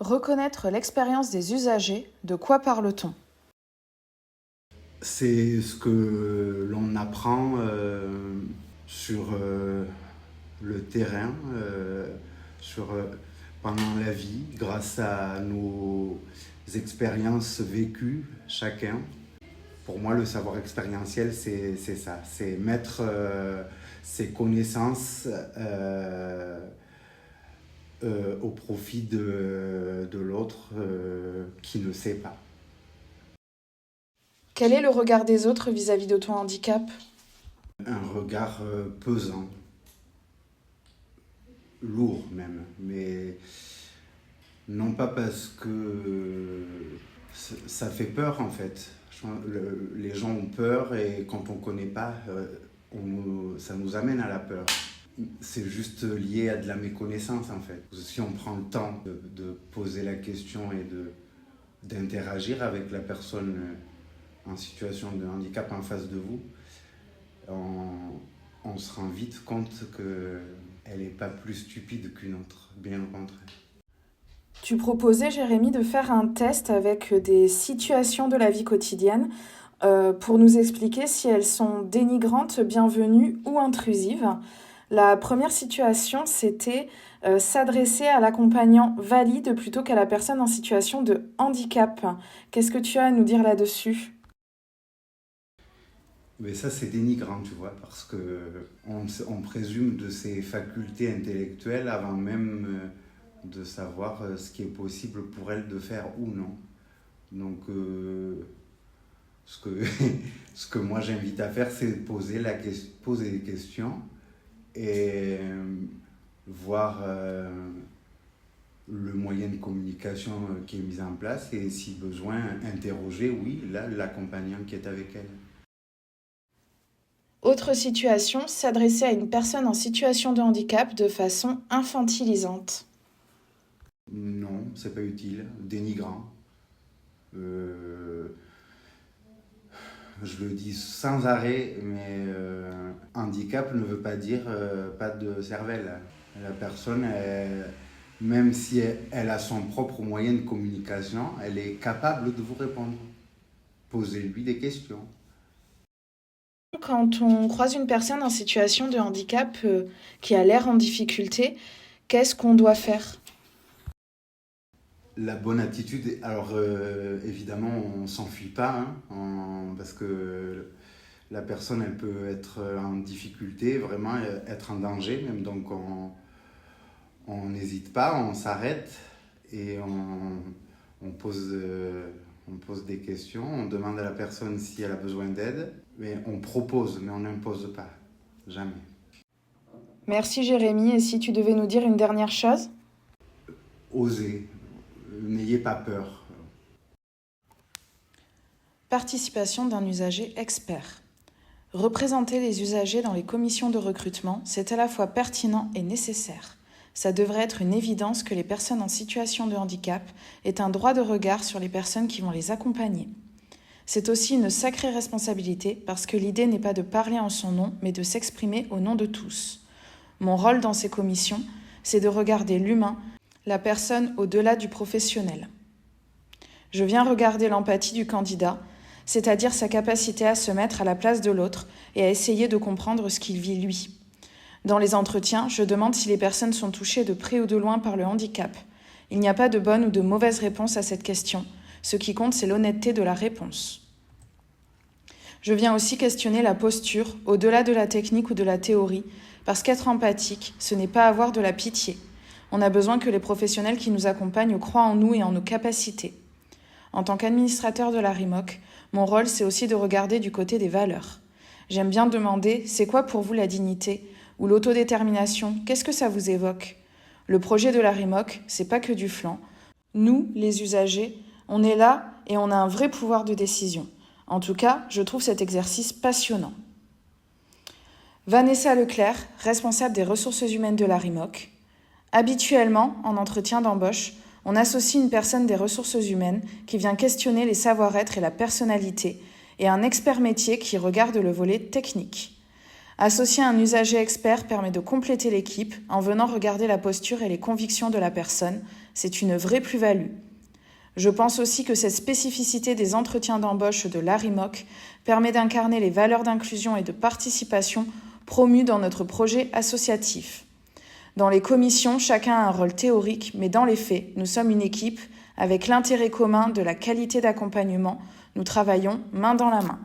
Reconnaître l'expérience des usagers, de quoi parle-t-on? C'est ce que l'on apprend sur le terrain, pendant la vie, grâce à nos expériences vécues chacun. Pour moi, le savoir expérientiel, c'est ça, c'est mettre ses connaissances au profit de l'autre qui ne sait pas. Quel est le regard des autres vis-à-vis de ton handicap? Un regard pesant, lourd même, mais non pas parce que ça fait peur en fait. Les gens ont peur et quand on ne connaît pas, ça nous amène à la peur. C'est juste lié à de la méconnaissance en fait. Si on prend le temps de poser la question et d'interagir avec la personne en situation de handicap en face de vous, on se rend vite compte qu'elle n'est pas plus stupide qu'une autre, bien au contraire. Tu proposais, Jérémy, de faire un test avec des situations de la vie quotidienne pour nous expliquer si elles sont dénigrantes, bienvenues ou intrusives. La première situation, c'était s'adresser à l'accompagnant valide plutôt qu'à la personne en situation de handicap. Qu'est-ce que tu as à nous dire là-dessus? Mais ça, c'est dénigrant, tu vois, parce qu'on présume de ses facultés intellectuelles avant même de savoir ce qui est possible pour elle de faire ou non. Donc, ce que moi j'invite à faire, c'est poser des questions et voir le moyen de communication qui est mis en place et si besoin, interroger, oui, là, l'accompagnant qui est avec elle. Autre situation, s'adresser à une personne en situation de handicap de façon infantilisante. Non, c'est pas utile, dénigrant. Je le dis sans arrêt, mais handicap ne veut pas dire pas de cervelle. La personne, même si elle a son propre moyen de communication, elle est capable de vous répondre. Posez-lui des questions. Quand on croise une personne en situation de handicap qui a l'air en difficulté, qu'est-ce qu'on doit faire? La bonne attitude, alors évidemment, on ne s'enfuit pas, hein, parce que la personne, elle peut être en difficulté, vraiment être en danger, même. Donc on n'hésite pas, on s'arrête et on pose des questions, on demande à la personne si elle a besoin d'aide, mais on propose, mais on n'impose pas, jamais. Merci Jérémy, et si tu devais nous dire une dernière chose? Osez, n'ayez pas peur. Participation d'un usager expert. Représenter les usagers dans les commissions de recrutement, c'est à la fois pertinent et nécessaire. Ça devrait être une évidence que les personnes en situation de handicap aient un droit de regard sur les personnes qui vont les accompagner. C'est aussi une sacrée responsabilité parce que l'idée n'est pas de parler en son nom, mais de s'exprimer au nom de tous. Mon rôle dans ces commissions, c'est de regarder l'humain, la personne au-delà du professionnel. Je viens regarder l'empathie du candidat, c'est-à-dire sa capacité à se mettre à la place de l'autre et à essayer de comprendre ce qu'il vit lui. Dans les entretiens, je demande si les personnes sont touchées de près ou de loin par le handicap. Il n'y a pas de bonne ou de mauvaise réponse à cette question. Ce qui compte, c'est l'honnêteté de la réponse. Je viens aussi questionner la posture, au-delà de la technique ou de la théorie, parce qu'être empathique, ce n'est pas avoir de la pitié. On a besoin que les professionnels qui nous accompagnent croient en nous et en nos capacités. En tant qu'administrateur de la RIMOC, mon rôle, c'est aussi de regarder du côté des valeurs. J'aime bien demander, c'est quoi pour vous la dignité ou l'autodétermination? Qu'est-ce que ça vous évoque? Le projet de la RIMOC, c'est pas que du flan. Nous, les usagers, on est là et on a un vrai pouvoir de décision. En tout cas, je trouve cet exercice passionnant. Vanessa Leclerc, responsable des ressources humaines de la RIMOC. Habituellement, en entretien d'embauche, on associe une personne des ressources humaines qui vient questionner les savoir-être et la personnalité et un expert métier qui regarde le volet technique. Associer un usager expert permet de compléter l'équipe en venant regarder la posture et les convictions de la personne. C'est une vraie plus-value. Je pense aussi que cette spécificité des entretiens d'embauche de l'ARIMOC permet d'incarner les valeurs d'inclusion et de participation promues dans notre projet associatif. Dans les commissions, chacun a un rôle théorique, mais dans les faits, nous sommes une équipe avec l'intérêt commun de la qualité d'accompagnement. Nous travaillons main dans la main.